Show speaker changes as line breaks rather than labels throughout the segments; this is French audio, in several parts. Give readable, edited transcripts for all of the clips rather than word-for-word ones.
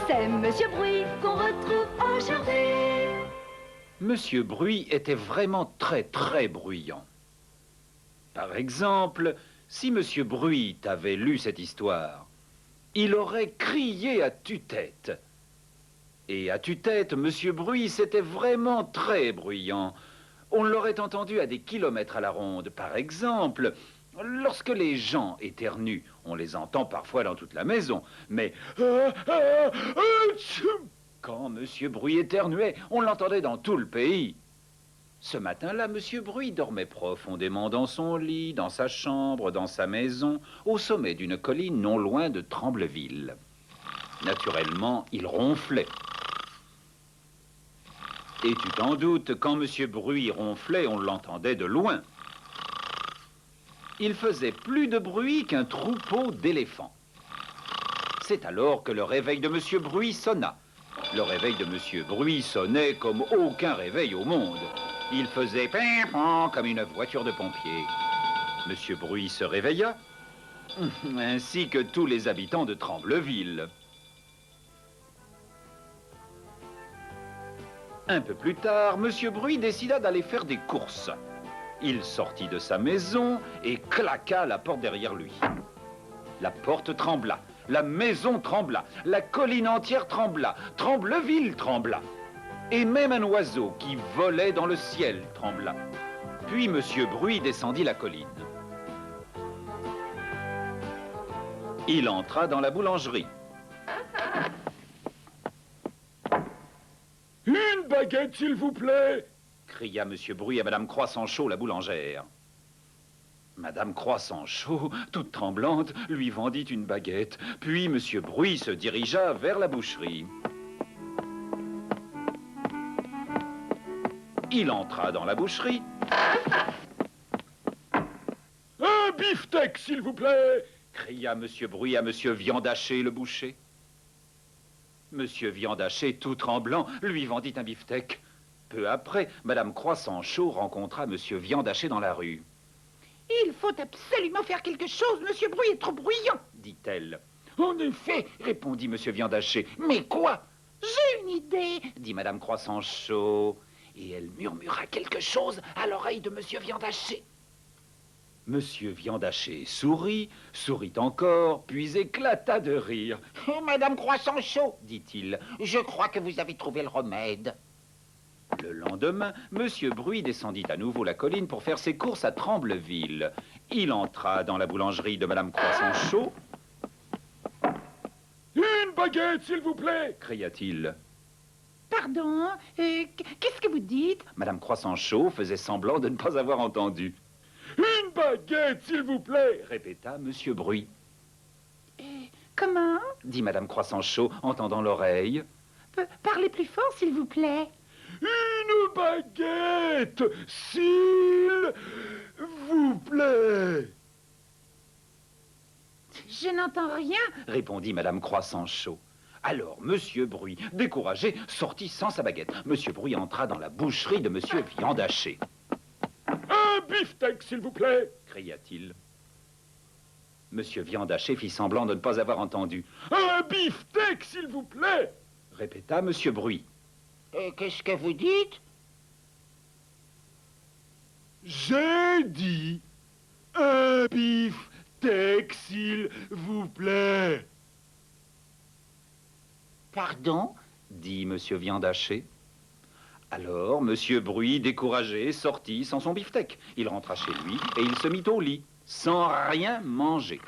C'est Monsieur Bruit qu'on retrouve aujourd'hui.
Monsieur Bruit était vraiment très bruyant. Par exemple, si Monsieur Bruit avait lu cette histoire, il aurait crié à tue-tête. Et à tue-tête, Monsieur Bruit, c'était vraiment très bruyant. On l'aurait entendu à des kilomètres à la ronde. Par exemple, lorsque les gens éternuent, on les entend parfois dans toute la maison. Mais quand Monsieur Bruit éternuait, on l'entendait dans tout le pays. Ce matin-là, Monsieur Bruit dormait profondément dans son lit, dans sa chambre, dans sa maison, au sommet d'une colline non loin de Trembleville. Naturellement, il ronflait. Et tu t'en doutes, quand Monsieur Bruit ronflait, on l'entendait de loin. Il faisait plus de bruit qu'un troupeau d'éléphants. C'est alors que le réveil de Monsieur Bruit sonna. Le réveil de Monsieur Bruit sonnait comme aucun réveil au monde. Il faisait pimpant comme une voiture de pompiers. Monsieur Bruit se réveilla, ainsi que tous les habitants de Trembleville. Un peu plus tard, Monsieur Bruit décida d'aller faire des courses. Il sortit de sa maison et claqua la porte derrière lui. La porte trembla, la maison trembla, la colline entière trembla, Trembleville trembla. Et même un oiseau qui volait dans le ciel trembla. Puis Monsieur Bruit descendit la colline. Il entra dans la boulangerie.
Une baguette, s'il vous plaît,
cria Monsieur Bruit à Madame Croissant-Chaud, la boulangère. Madame Croissant-Chaud, toute tremblante, lui vendit une baguette. Puis Monsieur Bruit se dirigea vers la boucherie. Il entra dans la boucherie.
un beefsteak, s'il vous plaît,
Cria Monsieur Bruit à Monsieur Viandaché, le boucher. Monsieur Viandaché, tout tremblant, lui vendit un beefsteak. Peu après, Madame Croissant-Chaud rencontra Monsieur Viandaché dans la rue.
Il faut absolument faire quelque chose, Monsieur Bruit est trop bruyant.
Dit-elle. En effet, répondit Monsieur Viandaché. Mais quoi?
J'ai une idée.
Dit Madame Croissant-Chaud. Et elle murmura quelque chose à l'oreille de Monsieur Viandaché. Monsieur Viandaché sourit encore, puis éclata de rire.
Oh, Madame Croissant-Chaud, dit-il, je crois que vous avez trouvé le remède.
Le lendemain, Monsieur Bruit descendit à nouveau la colline pour faire ses courses à Trembleville. Il entra dans la boulangerie de Madame Croissant-Chaud.
une baguette, s'il vous plaît.
Cria-t-il.
Pardon, qu'est-ce que vous dites?
Madame Croissant-Chaud faisait semblant de ne pas avoir entendu.
Une baguette, s'il vous plaît.
Répéta Monsieur Bruit.
Comment?
Dit Madame Croissant-Chaud en tendant l'oreille.
Parlez plus fort, s'il vous plaît.
Une baguette, s'il vous plaît.
Je n'entends rien.
Répondit Madame Croissant-Chaud. Alors, Monsieur Bruit, découragé, sortit sans sa baguette. Monsieur Bruit entra dans la boucherie de Monsieur Viandaché.
Un beefsteak, s'il vous plaît.
Cria-t-il. Monsieur Viandaché fit semblant de ne pas avoir entendu.
Un beefsteak, s'il vous plaît.
Répéta Monsieur Bruit.
Qu'est-ce que vous dites?
J'ai dit un beefsteak, s'il vous plaît.
Pardon?
Dit Monsieur Viandaché. Alors, Monsieur Bruit, découragé, sortit sans son beefsteak. Il rentra chez lui et il se mit au lit, sans rien manger.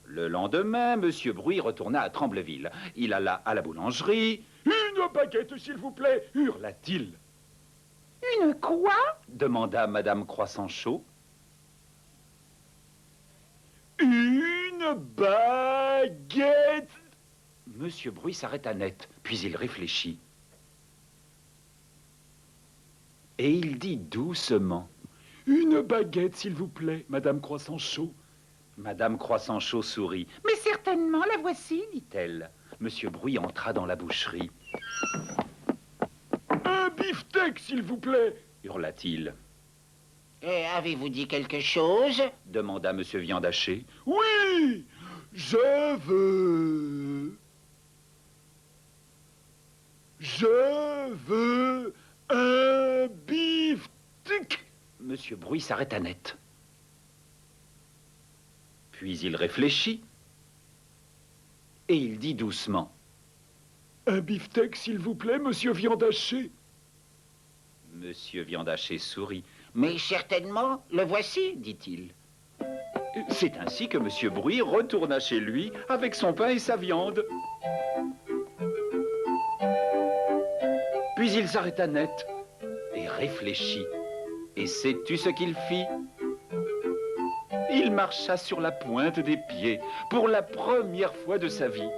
Le lendemain, Monsieur Bruit retourna à Trembleville. Il alla à la boulangerie.
Une baguette, s'il vous plaît, hurla-t-il.
Une quoi?
Demanda Madame Croissant-Chaud.
Une baguette.
Monsieur Bruit s'arrêta net, puis il réfléchit. Et il dit doucement.
Une baguette, s'il vous plaît, Madame Croissant-Chaud.
Madame Croissant-Chaud sourit.
Mais certainement, la voici, dit-elle.
Monsieur Bruit entra dans la boucherie.
Un beefsteak, s'il vous plaît,
hurla-t-il.
Avez-vous dit quelque chose?
Demanda Monsieur Viandaché.
Oui, Je veux un beefsteak.
Monsieur Bruy s'arrêta net. Puis il réfléchit. Et il dit doucement.
Un beefsteak, s'il vous plaît, monsieur Viande hachée.
Monsieur Viande hachée sourit.
Mais certainement, le voici, dit-il.
C'est ainsi que Monsieur Bruy retourna chez lui avec son pain et sa viande. Puis il s'arrêta net et réfléchit. Et sais-tu ce qu'il fit? Il marcha sur la pointe des pieds pour la première fois de sa vie.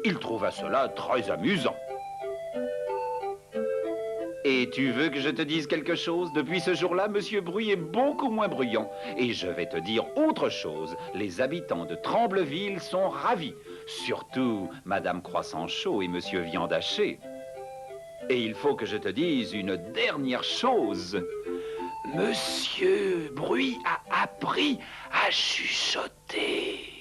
Il trouva cela très amusant. Et tu veux que je te dise quelque chose? Depuis ce jour-là, Monsieur Bruy est beaucoup moins bruyant. Et je vais te dire autre chose. Les habitants de Trembleville sont ravis. Surtout Madame Croissant-Chaud et Monsieur Viande hachée. Et il faut que je te dise une dernière chose. Monsieur Bruy a appris à chuchoter.